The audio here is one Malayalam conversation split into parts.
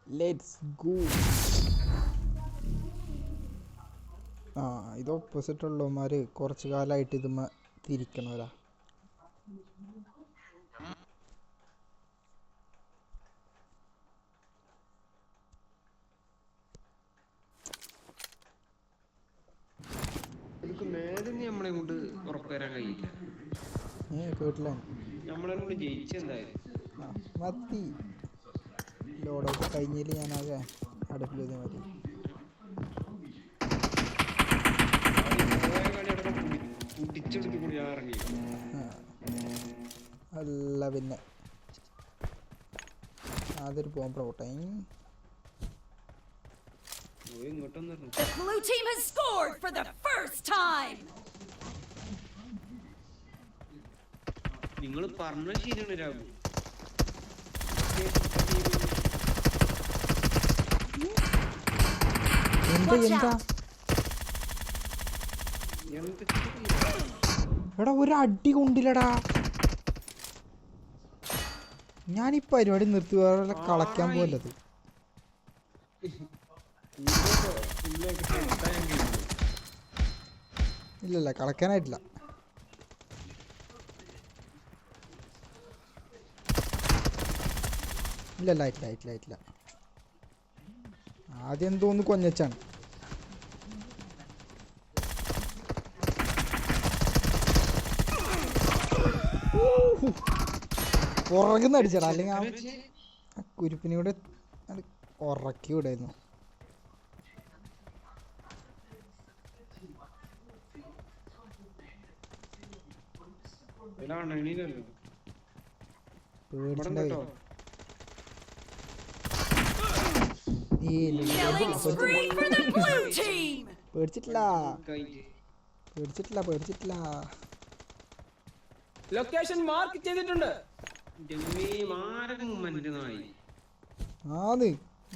Let's go. ആ ഇത് ഓപ്പോസിറ്റ് ഉള്ളവന്മാർ കുറച്ച് കാലമായിട്ട് ഇതുമ്മ തിരിക്കണവരാ. കേട്ടില്ല മത്തി ലോഡൗട്ട് കഴിഞ്ഞില്ല. ഞാനാകെ അടുപ്പിലത് മതി. അല്ല പിന്നെ അതൊരു ബോംബ് പോട്ടെ. The blue team has scored for the first time. നിങ്ങൾ പറഞ്ഞ ശരിയാണ് രാഘു. എടാ ഒരു അടി കൊണ്ടില്ലടാ. ഞാൻ ഈ പരിപാടി നിർത്തി വേറെ കളയ്ക്കാൻ പോലത്. ഇല്ലല്ല കളയ്ക്കാനായിട്ടില്ല. ഇല്ലല്ല ആയിട്ടില്ല. ആദ്യം എന്തോന്ന് കൊഞ്ഞച്ചാണ്. പുറകുന്ന് അടിച്ചടാ, അല്ലെങ്കിൽ ആ കുരുപ്പിനൂടെ ഉറക്കി വിടായിരുന്നു. പേടിച്ചിട്ടില്ല. ലൊക്കേഷൻ മാർക്ക് ചെയ്തിട്ടുണ്ട്. ആന്ന്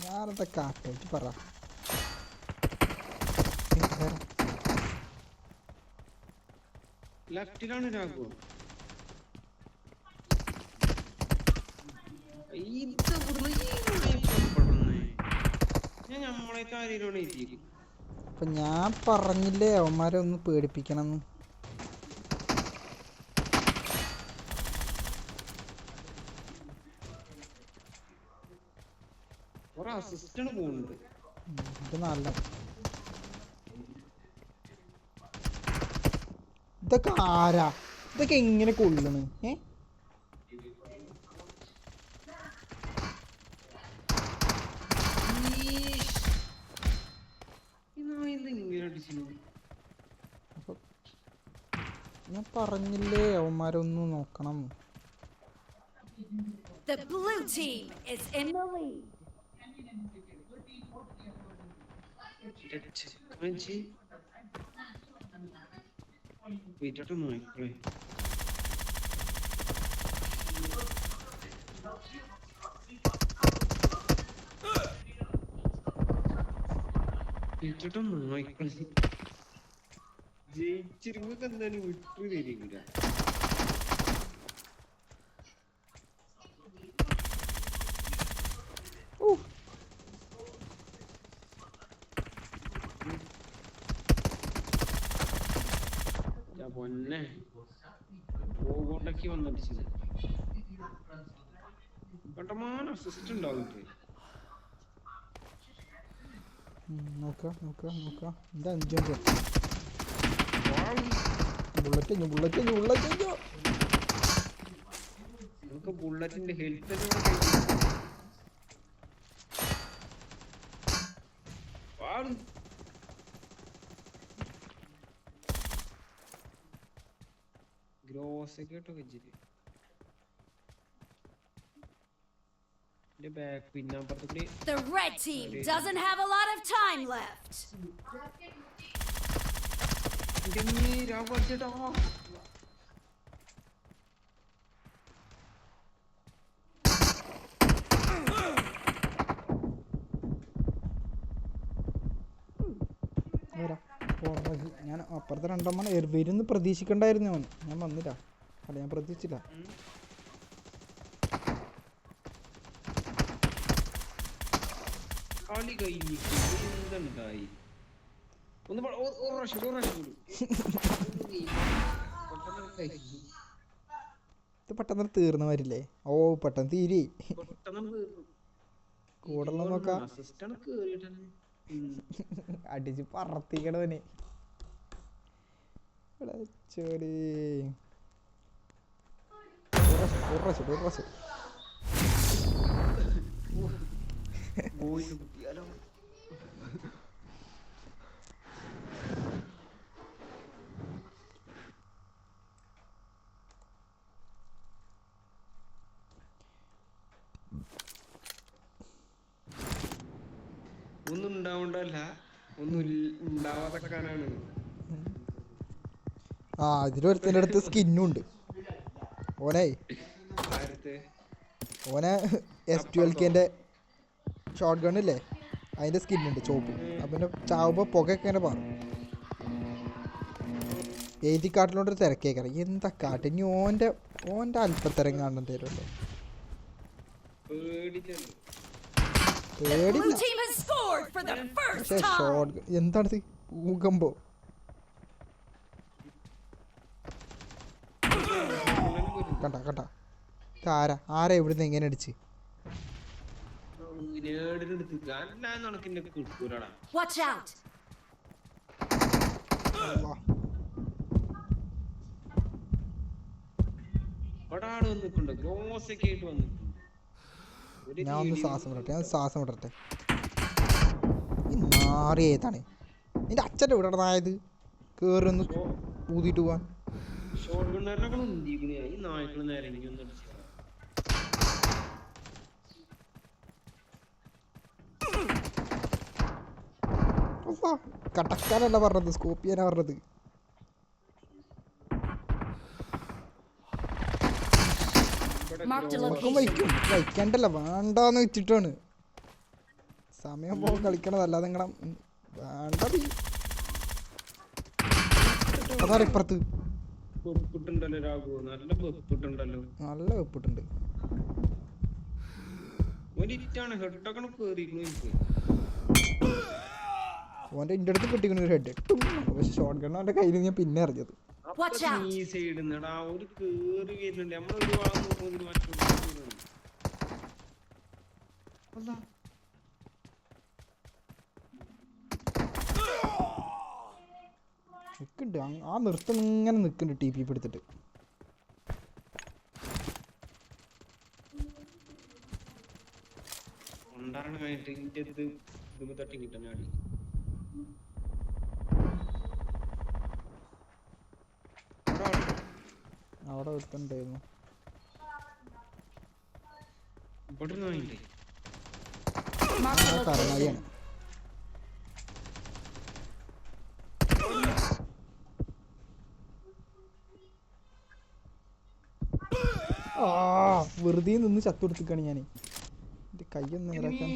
ഞാനത്തെ കാട്ടി പറ. ലെഫ്റ്റിലാണ് രാഘു. അപ്പൊ ഞാൻ പറഞ്ഞില്ലേ അവന്മാരെ ഒന്ന് പേടിപ്പിക്കണം. ഇതൊക്കെ ആരാ? ഇതൊക്കെ എങ്ങനെ കൊള്ളണ്? ഞാൻ പറഞ്ഞില്ലേ അവന്മാരൊന്ന് നോക്കണം. The blue team is in the lead. ജയിച്ചിരുമ്പോ എന്താണ് വിട്ടു തരിക. പൊന്നെ ഓടക്കി വന്നടിച്ചത് കണ്ടമാനം അസിസ്റ്റ് ഉണ്ടാവും. നോക്കാം എന്താ 5 ബുള്ളറ്റ് നമുക്ക് ബുള്ളറ്റിന്റെ ഹെൽത്ത് ഗ്രോസൊക്കെ വെച്ചിട്ട് The red team doesn't have a lot of time left. ഞാൻ അപ്പുറത്തെ 2 വരുന്ന് പ്രതീക്ഷിക്കണ്ടായിരുന്നു. ഞാൻ വന്നില്ല. അല്ല ഞാൻ പ്രതീക്ഷിച്ചില്ല. കളി കഴിഞ്ഞിട്ട് എന്തുണ്ടായി ഒന്ന് ഒരു പ്രാവശ്യം കൂടി ഇത് പെട്ടെന്ന് തീർന്ന വരില്ലേ? ഓ പെട്ടെന്ന് തീരെ പെട്ടെന്ന് കൂടെല്ലാം നോക്കാം. അസിസ്റ്റാണ് കേറിയിട്ടാണ് അടിച്ച് പറത്തിക്കണവനെ. ചോരി ബോയ്സ് കുത്തിയാലോ. ഒന്നും ഉണ്ടാവണ്ടല്ല, ഒന്നും ഉണ്ടാവാതൊക്കെയാണ്. ആ ഇതിലൊരുത്തൻ്റെ അടുത്ത് സ്കിന്നും ഉണ്ട്. ഓനെ S12Kൻ്റെ ഷോർട്ട് ഗണ്ണില്ലേ, അതിൻ്റെ സ്കിന്നുണ്ട് ചോപ്പ്. അപ്പം പിന്നെ ചാവുമ്പോൾ പുകയൊക്കെ ഇങ്ങനെ പാറും. എഴുതി കാട്ടിലോട്ടൊരു തിരക്കേക്കറ എന്താ കാട്ട്. ഇനി ഓൻ്റെ അല്പത്തരം കാണാൻ തരുമല്ലോ. പേടില്ല. പക്ഷേ ഷോർട്ട് എന്താണിത് ഊകുമ്പോ കണ്ട ആരാ ഇവിടുന്ന് എങ്ങനെ അടിച്ച് ഞാൻ ഒന്ന് ശ്വാസം വിടട്ടെ. നാറി ഏതാണ് നിന്റെ അച്ഛൻ്റെ ഇവിടെ ആയത്? കേറി ഒന്ന് ഊതിയിട്ട് പോവാൻ. കടക്കാനല്ല പറഞ്ഞത്, സ്കോപ്പ് ചെയ്യാനാ പറഞ്ഞത്. വയ്ക്കണ്ടല്ലോ, വേണ്ടാന്ന് വെച്ചിട്ടാണ്. സമയം പോകും കളിക്കണത്, അല്ലാതെ നിങ്ങളെ വേണ്ടത്. അതാണ് ഇപ്പുറത്ത് നല്ല വെപ്പിട്ടുണ്ട്. ഓൻ്റെ ഇൻ്റെ അടുത്ത് കിട്ടിക്കണ ഒരു ഹെഡ്. പക്ഷെ ഷോർട്ട് ഗണ്ണ് അവൻ്റെ കയ്യിൽ ഞാൻ പിന്നെ അറിഞ്ഞത്. നിൽക്കുന്നുണ്ട് ആ നൃത്തം ഇങ്ങനെ നിൽക്കുന്നുണ്ട് TP എടുത്തിട്ട്. അവിടെ ഒരുത്തുണ്ടായിരുന്നു. കറങ്ങാതിയാണ്. വെറുതെ നിന്ന് ചത്തുകൊടുത്തിക്കാണ് ഞാൻ. എന്റെ കയ്യൊന്നും ഇറക്കാൻ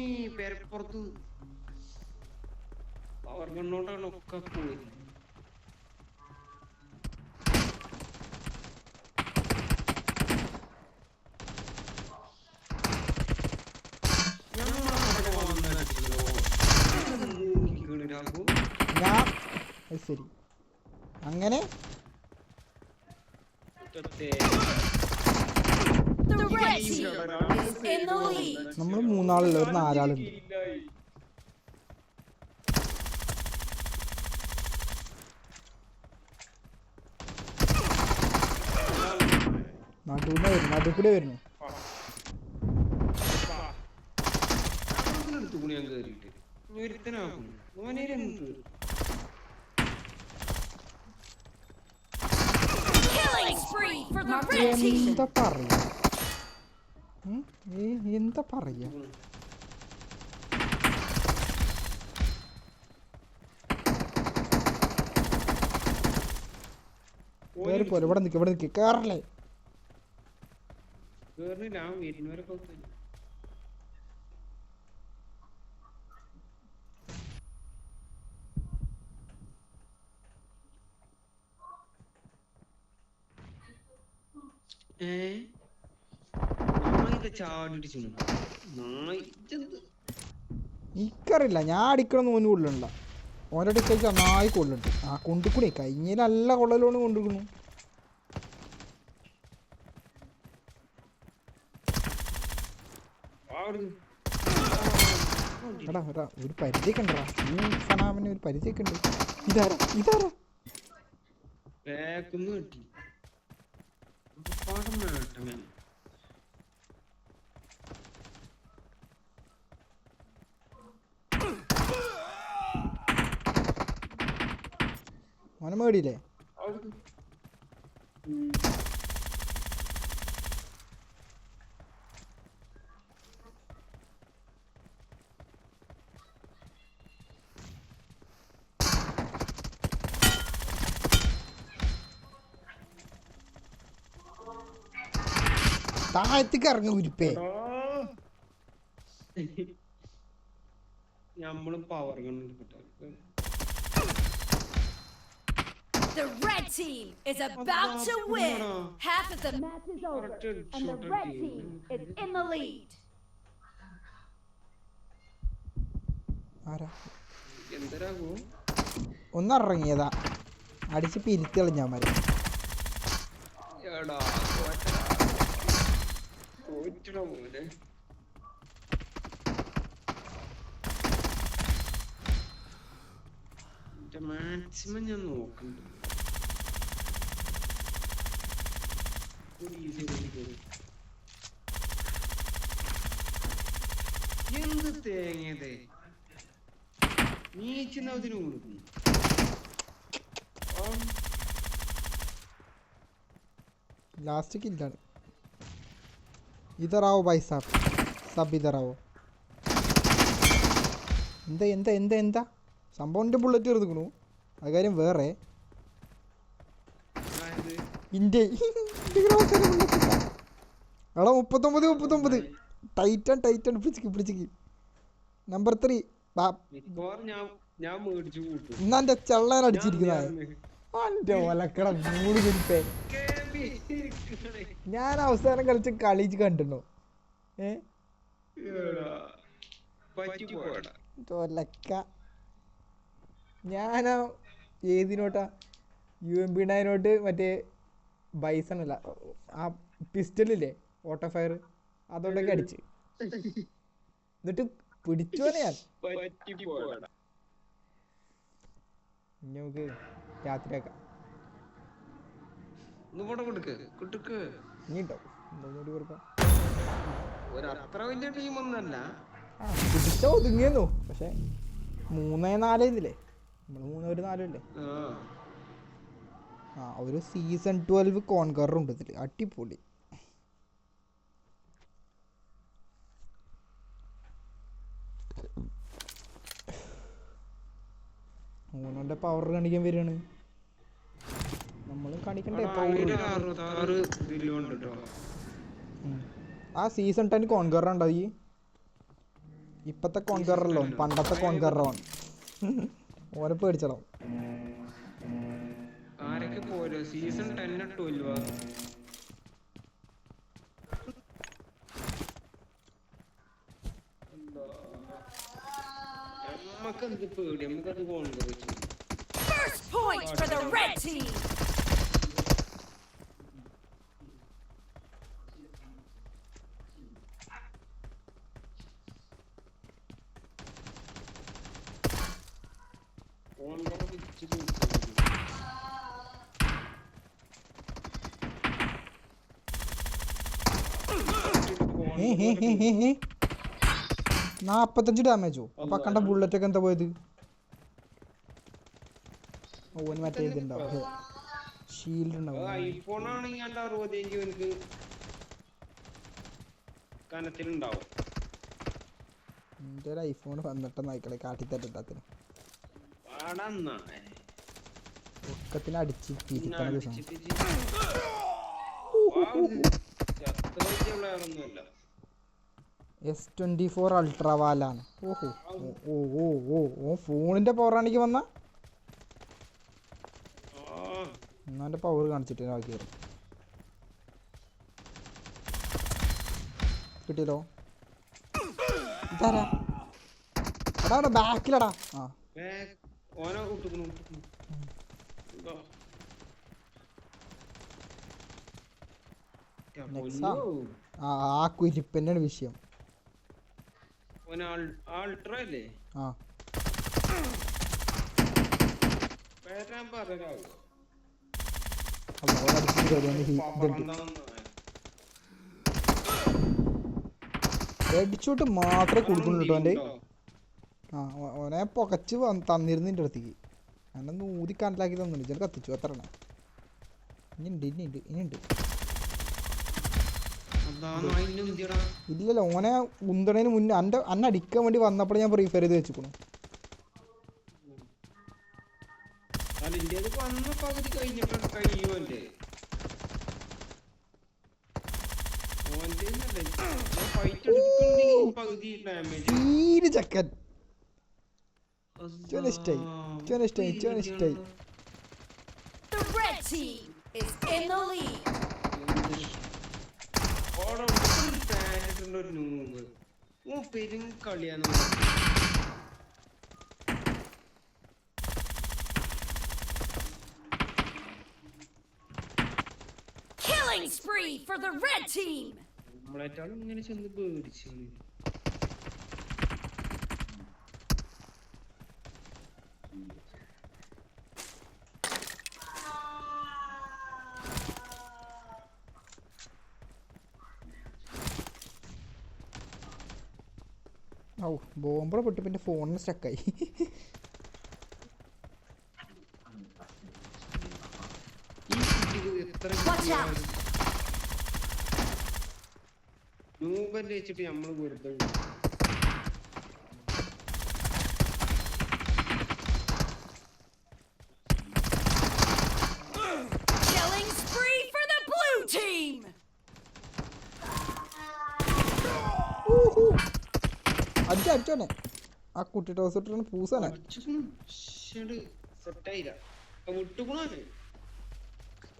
ഞാൻ. ശരി അങ്ങനെ നമ്മൾ 3 ആളല്ല, ഒരു 4 ആളുണ്ട്. നടുക്കൂടെ വരുന്നു. എന്താ പറയാ എന്താ പറയാ പോലെ ഇവിടെ നിൽക്ക് കേറല്ലേ. എനിക്കറിയില്ല, ഞാൻ അടിക്കണമെന്ന് ഓന് കൊള്ളുന്നില്ല. ഓൻ്റെ അടുത്തേക്ക് നന്നായി കൊള്ളുന്നുണ്ട്. ആ കൊണ്ടുകൂടി കഴിഞ്ഞ നല്ല കൊള്ളലോണ് കൊണ്ടുവന്നു. എടാ എടാ ഒരു പരിചയമൊക്കെ ഉണ്ടടാ, ഈ സനാമിന് ഒരു പരിചയമൊക്കെ ഉണ്ട്. ഇതാരാ ഇതാരാ ബാക്കൊന്നും കിട്ടി പാടം വേട്ടങ്ങനെ. മോനെ മേടിയില്ലേ? താഴത്തേക്ക് ഇറങ്ങി ഉരുപ്പേ. നമ്മളും പവർ കണ്ടിട്ട് The red team is about to win. Half of the match is over, and the red team is in the lead. ആരാ എന്തരാകോ ഒന്നിറങ്ങിയതാ, അടിച്ച് പിരിത്തി കളഞ്ഞാൽ മതി. എടാ തോറ്റടാ മോനെ. മാക്സിമം ഞാൻ നോക്കുന്നുണ്ട്. എന്ത് തേങ്ങതേ നീച്ചിനതിന് കൊടുക്കുന്നു. लास्ट किल्ലാണ്. इधर आओ भाई साहब, सब इधर आओ. എന്താ എന്താ എന്താ എന്താ സംഭവൻ്റെ ബുള്ളറ്റ് എടുക്കണു. അത് കാര്യം വേറെ ഇൻ്റെ എടാ 39 ടൈറ്റൺ ടൈറ്റൺ പിടിച്ചിക്ക് നമ്പർ 3 ഞാൻ മേടിച്ചു കൂട്ടും. ഇന്നെ ചെള്ളാൻ അടിച്ചിരിക്കുന്ന ഒലക്കട 3 മിനിറ്റ് ഞാൻ അവസാനം കളിച്ച് കളിച്ച് കണ്ടിട്ടുണ്ടോ? ഒലക്ക ഞാനാ ഏതിനോട്ടാ UMP9 മറ്റേ ബൈസൺ അല്ല ആ പിസ്റ്റലില്ലേ ഓട്ടോ ഫയർ അതോടൊക്കെ അടിച്ച് എന്നിട്ട് പിടിച്ചോനെ ഞാൻ. ഇനി നമുക്ക് രാത്രിയാക്കാം. ഇനിട്ടോ എന്തോന്നുകൂടി കൊടുക്കാം. അത്ര വലിയ ടീമൊന്നല്ല, പിടിച്ച ഒതുങ്ങിയെന്നു. പക്ഷെ 3-4 ഇതില്ലേ, നമ്മള് 3-4 അല്ലേ. ആ ഒരു സീസൺ 12 കോൺകറർ ഉണ്ട് ഇതില്, അടിപൊളി. ഓനോന്റെ പവർ കാണിക്കാൻ വരികയാണ്. നമ്മള് കാണിക്കണ്ടേ പവർ. ആ സീസൺ 10 കോൺകറർ ഉണ്ടോ? ഈ ഇപ്പത്തെ കോൺകറല്ലോ പണ്ടത്തെ കോൺകററാണ്. ഓനെ പേടിച്ചടോ. ആരൊക്കെ പോരോ സീസൺ 10 12 നമുക്കെന്ത് പേടി, നമുക്കത് conquer. First point for the red team. ഹേ ഹേ ഹേ ഹേ ഹേ 45 ഡാമേജോ? അപ്പൊ കണ്ട ബുള്ളറ്റ് ഒക്കെ എന്താ പോയത്? ഓന് മറ്റേ ഇതുണ്ടാവും, ഷീൽഡ് ഉണ്ടാവും. ഐഫോൺ ആണെങ്കിൽ 60 എനിക്ക് കനത്തിലുണ്ടാവും. എൻ്റെ ഒരു ഐഫോൺ 18 നായിക്കളെ കാട്ടിത്തരത്തിന് ഒക്കത്തിന് അടിച്ച് തിരിക്കണ ദിവസം. S24 ultra വാലാണ്. ഓഹോ ഓ ഓ ഓ ഓ ഫോണിന്റെ പവറാണെങ്കിൽ വന്ന എന്നാൻ്റെ പവർ കാണിച്ചിട്ട് ബാക്കി വരും. കിട്ടിയല്ലോ. ഇതാരാ എടാ ബാക്കിലടാ. ആ ഓനെ വിട്ടുക്കണു ആ കുരിപ്പന്നെയാണ് വിഷയം. ഓന് ആൾട്ര അല്ലേ? ആ വരാൻ പറയാവോ? ഹെഡ്ഷോട്ട് മാത്രമേ കൊടുക്കുന്നുള്ളൂ കേട്ടോ എൻ്റെ. ആ ഓനെ പുകച്ച് തന്നിരുന്നു എൻ്റെ അടുത്തേക്ക്. എന്നെ ഊതി കനലാക്കി തന്നില്ല. ചില കത്തിച്ചു അത്ര എണ്ണം. ഇനിയുണ്ട്. ഇല്ലല്ലോ ഓനെ ഉന്തണേന് മുന്നേ അന്നെ അടിക്കാൻ വേണ്ടി വന്നപ്പോൾ ഞാൻ പ്രീഫയർ ചെയ്ത് വെച്ചിക്കണു. തീരെ ചക്കൻ. ചോനിഷ്ടായി. The red team is in the lead. കളിയാണ്. Killing spree for the red team. നമ്മളേറ്റാളും ഇങ്ങനെ ചെന്ന് പേടിച്ചു. ഓ ബോംബളെ പൊട്ടി പിന്നെ ഫോണിന് സ്റ്റക്കായി. വെച്ചിട്ട് നമ്മള് വെറുതെ Killing spree for the blue team. അടിച്ചോനെ ആ കുട്ടി ടോസ് ഇട്ടിട്ട് പൂസാണ്. സെറ്റായില്ല വിട്ടുകൂടാണ്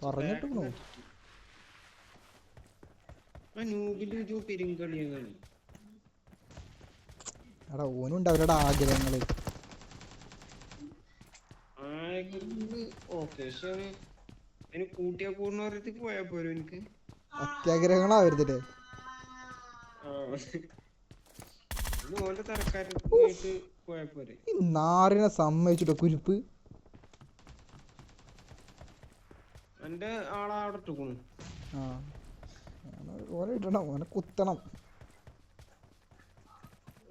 പറഞ്ഞിട്ടുണോ പെരുങ്കളിയാണ്. എടാ ഓനുണ്ട് അവരുടെ ആഗ്രഹങ്ങള്. ഓക്കെ അതിന് കൂട്ടിയാ കൂടുന്നവരത്തേക്ക് പോയാ പോരും. എനിക്ക് അത്യാഗ്രഹങ്ങളാവരുതല്ലേ. ഓന്റെ തരക്കാരായിട്ട് പോയാ പോരെ. ഈ നാറിനെ സമ്മതിച്ചിട്ടോ കുരിപ്പ്. എന്റെ ആളെ അവിടെ ഇട്ടുക്കണു. ആ ഓനെ ഇടണം, ഓനെ കുത്തണം.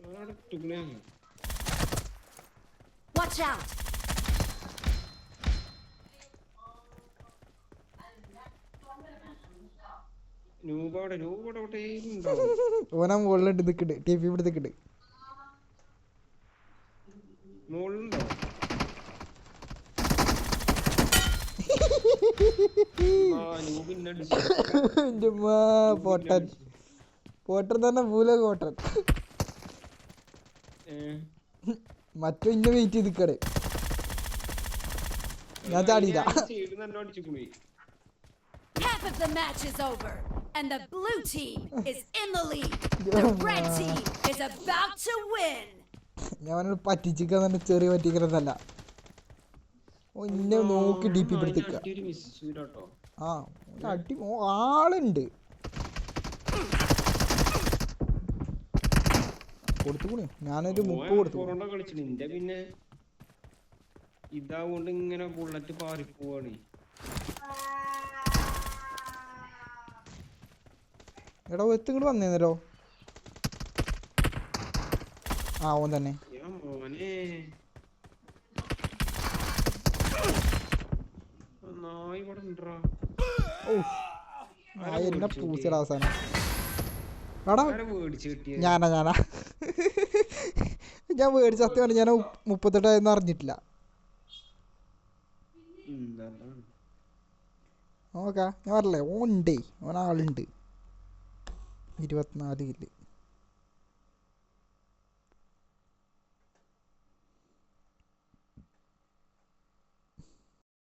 അവിടെ ഇട്ടുക്കണേ. Watch out. ഓനാ മുകളിലിട്ട് നിൽക്കണ്ട്. ടി വി ഇവിടെ നിൽക്കണ്ട്. പോട്ടർ തന്നെ പൂല കോട്ടൻ. മറ്റോ ഇന്ന വെയിറ്റ് ചെയ്ത് നിൽക്കണേ. ഞാൻ ചാടിയില്ല. Half of the match is over, and the blue team is in the lead. The red team is about to win. ഞാൻ അവനോട് പറ്റിച്ചിക്കാന്ന് ചെറിയ പറ്റിക്കലല്ല. ഓ ഇന്നെ നോക്കി ഡി പി പിടിച്ചിക്ക. ആ അടി ആളുണ്ട്. കൊടുത്തുകൂടി ഞാനൊരു 30 കൊടുത്തു. പിന്നെ ഇതാവുകൊണ്ട് ഇങ്ങനെ ബുള്ളറ്റ് പാറിപ്പോവാണ്. എടാ എത്തിങ്ങോട്ട് വന്നേന്നല്ലോ. ആ ഓൻ തന്നെ. എന്നെ പൂച്ചയുടെ അവസാനം. എടാ ഞാനാ ഞാൻ മേടിച്ച സത്യമാണ്. ഞാൻ 38 അറിഞ്ഞിട്ടില്ല. നോക്കാം ഞാൻ പറഞ്ഞില്ലേ ഓണ്ടേ ഓനാളുണ്ട്. 24 കില്ല്.